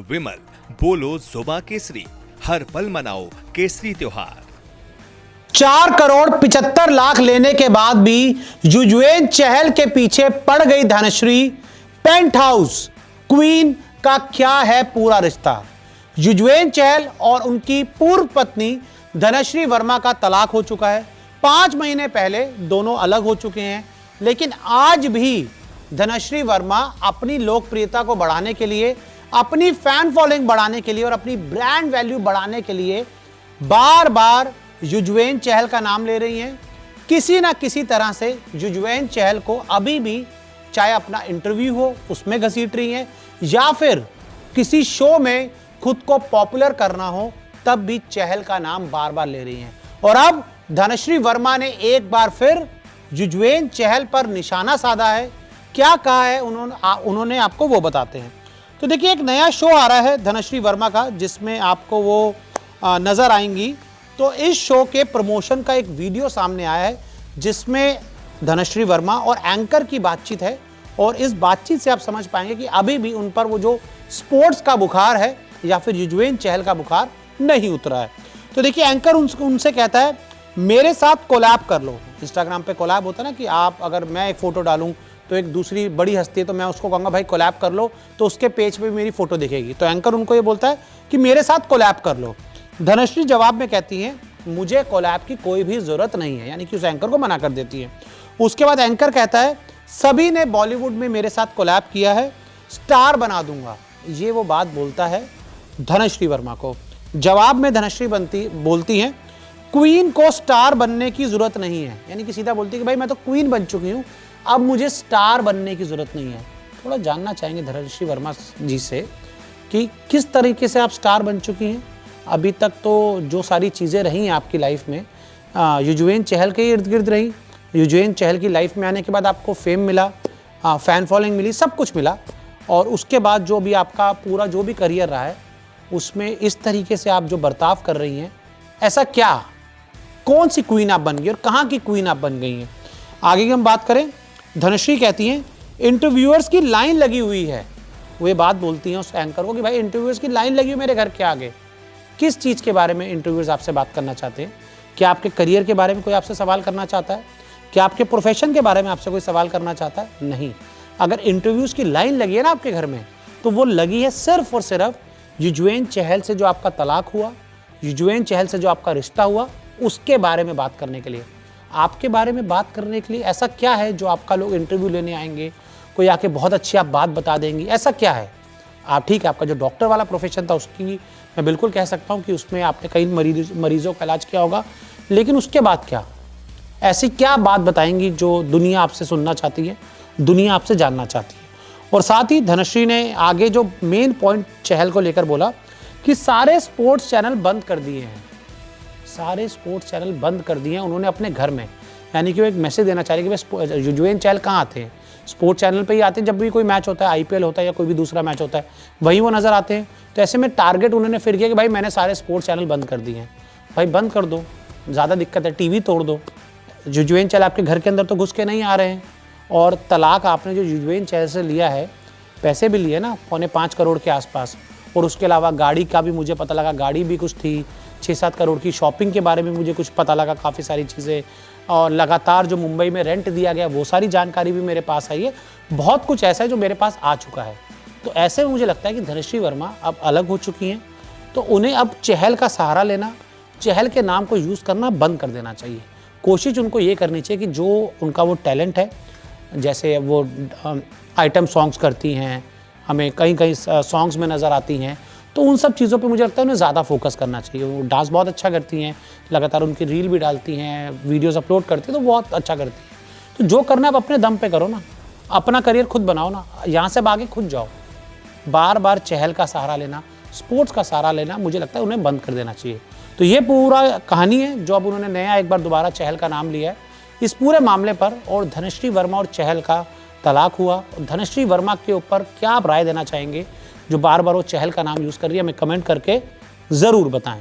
विमल, बोलो जुबां केसरी, हर पल मनाओ केसरी त्योहार। 4,75,00,000 लेने के बाद भी युजवेंद्र चहल के पीछे पड़ गई धनश्री। पेंट हाउस क्वीन का क्या है पूरा रिश्ता? युजवेंद्र चहल और उनकी पूर्व पत्नी धनश्री वर्मा का तलाक हो चुका है। 5 महीने पहले दोनों अलग हो चुके हैं, लेकिन आज भी धनश्री वर्मा अपनी लोकप्रियता को बढ़ाने के लिए, अपनी फैन फॉलोइंग बढ़ाने के लिए और अपनी ब्रांड वैल्यू बढ़ाने के लिए बार बार युजवेंद्र चहल का नाम ले रही हैं। किसी ना किसी तरह से युजवेंद्र चहल को अभी भी, चाहे अपना इंटरव्यू हो उसमें घसीट रही हैं, या फिर किसी शो में खुद को पॉपुलर करना हो तब भी चहल का नाम बार बार ले रही हैं। और अब धनश्री वर्मा ने एक बार फिर युजवेंद्र चहल पर निशाना साधा है। क्या कहा है उन्होंने आपको वो बताते हैं। तो देखिए, एक नया शो आ रहा है धनश्री वर्मा का, जिसमें आपको वो नजर आएंगी। तो इस शो के प्रमोशन का एक वीडियो सामने आया है, जिसमें धनश्री वर्मा और एंकर की बातचीत है। और इस बातचीत से आप समझ पाएंगे कि अभी भी उन पर वो जो स्पोर्ट्स का बुखार है या फिर युजवेंद्र चहल का बुखार नहीं उतरा है। तो देखिए, एंकर उनसे कहता है, मेरे साथ कोलैब कर लो। इंस्टाग्राम पे कोलैब होता है ना, कि आप, अगर मैं एक फोटो डालूं तो एक दूसरी बड़ी हस्ती है तो मैं उसको कहूँगा भाई कोलैब कर लो, तो उसके पेज पे भी मेरी फोटो दिखेगी। तो एंकर उनको ये बोलता है कि मेरे साथ कोलैब कर लो। धनश्री जवाब में कहती हैं, मुझे कोलैब की कोई भी जरूरत नहीं है, यानी कि उस एंकर को मना कर देती है। उसके बाद एंकर कहता है, सभी ने बॉलीवुड में मेरे साथ कोलैब किया है, स्टार बना दूंगा। ये वो बात बोलता है धनश्री वर्मा को। जवाब में धनश्री बोलती हैं, क्वीन को स्टार बनने की जरूरत नहीं है। यानी कि सीधा बोलती है कि भाई मैं तो क्वीन बन चुकी हूँ, अब मुझे स्टार बनने की जरूरत नहीं है। थोड़ा जानना चाहेंगे धनश्री वर्मा जी से कि किस तरीके से आप स्टार बन चुकी हैं। अभी तक तो जो सारी चीज़ें रही हैं आपकी लाइफ में, युजवेंद्र चहल के इर्द गिर्द रही। युजवेंद्र चहल की लाइफ में आने के बाद आपको फेम मिला, फैन फॉलोइंग मिली, सब कुछ मिला। और उसके बाद जो भी आपका पूरा जो भी करियर रहा है, उसमें इस तरीके से आप जो बर्ताव कर रही हैं, ऐसा क्या, कौन सी क्वीन आप बन गई और कहाँ की क्वीन आप बन गई हैं? आगे की हम बात करें, धनश्री कहती हैं, इंटरव्यूअर्स की लाइन लगी हुई है। वो ये बात बोलती हैं उस एंकर को कि भाई इंटरव्यूअर्स की लाइन लगी हुई मेरे घर के आगे। किस चीज़ के बारे में इंटरव्यूअर्स आपसे बात करना चाहते हैं? क्या आपके करियर के बारे में कोई आपसे सवाल करना चाहता है? क्या आपके प्रोफेशन के बारे में आपसे कोई सवाल करना चाहता है? नहीं। अगर इंटरव्यूज़ की लाइन लगी है ना आपके घर में, तो वो लगी है सिर्फ और सिर्फ युजवेंद्र चहल से जो आपका तलाक हुआ, युजवेंद्र चहल से जो आपका रिश्ता हुआ, उसके बारे में बात करने के लिए। आपके बारे में बात करने के लिए ऐसा क्या है जो आपका लोग इंटरव्यू लेने आएंगे, कोई आके बहुत अच्छी आप बात बता देंगी, ऐसा क्या है? आप, ठीक है, आपका जो डॉक्टर वाला प्रोफेशन था उसकी मैं बिल्कुल कह सकता हूँ कि उसमें आपने कई मरीजों का इलाज किया होगा, लेकिन उसके बाद क्या, ऐसी क्या बात बताएंगी जो दुनिया आपसे सुनना चाहती है, दुनिया आपसे जानना चाहती है? और साथ ही धनश्री ने आगे जो मेन पॉइंट चहल को लेकर बोला कि सारे स्पोर्ट्स चैनल बंद कर दिए हैं, सारे स्पोर्ट्स चैनल बंद कर दिए हैं उन्होंने अपने घर में। यानी कि वो एक मैसेज देना चाह रही है कि भाई युजवेंद्र चहल कहाँ आते हैं, स्पोर्ट्स चैनल पे ही आते हैं। जब भी कोई मैच होता है, आईपीएल होता है या कोई भी दूसरा मैच होता है, वहीं वो नज़र आते हैं। तो ऐसे में टारगेट उन्होंने फिर किया कि भाई मैंने सारे स्पोर्ट्स चैनल बंद कर दिए हैं। भाई बंद कर दो, ज़्यादा दिक्कत है, टीवी तोड़ दो। युजवेंद्र चहल आपके घर के अंदर तो घुस के नहीं आ रहे हैं। और तलाक आपने जो युजवेंद्र चहल से लिया है, पैसे भी लिए ना 5.25 करोड़ के आसपास। और उसके अलावा गाड़ी का भी मुझे पता लगा, गाड़ी भी कुछ थी, 6-7 करोड़ की शॉपिंग के बारे में मुझे कुछ पता लगा, काफ़ी सारी चीज़ें। और लगातार जो मुंबई में रेंट दिया गया, वो सारी जानकारी भी मेरे पास आई है। बहुत कुछ ऐसा है जो मेरे पास आ चुका है। तो ऐसे में मुझे लगता है कि धनश्री वर्मा अब अलग हो चुकी हैं, तो उन्हें अब चहल का सहारा लेना, चहल के नाम को यूज़ करना बंद कर देना चाहिए। कोशिश उनको ये करनी चाहिए कि जो उनका वो टैलेंट है, जैसे वो आइटम सॉन्ग्स करती हैं, हमें कहीं कहीं सॉन्ग्स में नज़र आती हैं, तो उन सब चीज़ों पे मुझे लगता है उन्हें ज़्यादा फोकस करना चाहिए। वो डांस बहुत अच्छा करती हैं, लगातार उनकी रील भी डालती हैं, वीडियोस अपलोड करती हैं, तो बहुत अच्छा करती हैं। तो जो करना है आप अपने दम पे करो ना, अपना करियर खुद बनाओ ना, यहाँ से आगे खुद जाओ। बार बार चहल का सहारा लेना, स्पोर्ट्स का सहारा लेना, मुझे लगता है उन्हें बंद कर देना चाहिए। तो ये पूरा कहानी है जो अब उन्होंने नया एक बार दोबारा चहल का नाम लिया है इस पूरे मामले पर। और धनश्री वर्मा और चहल का तलाक हुआ, धनश्री वर्मा के ऊपर क्या आप राय देना चाहेंगे जो बार बार वो चहल का नाम यूज़ कर रही है? हमें कमेंट करके ज़रूर बताएं।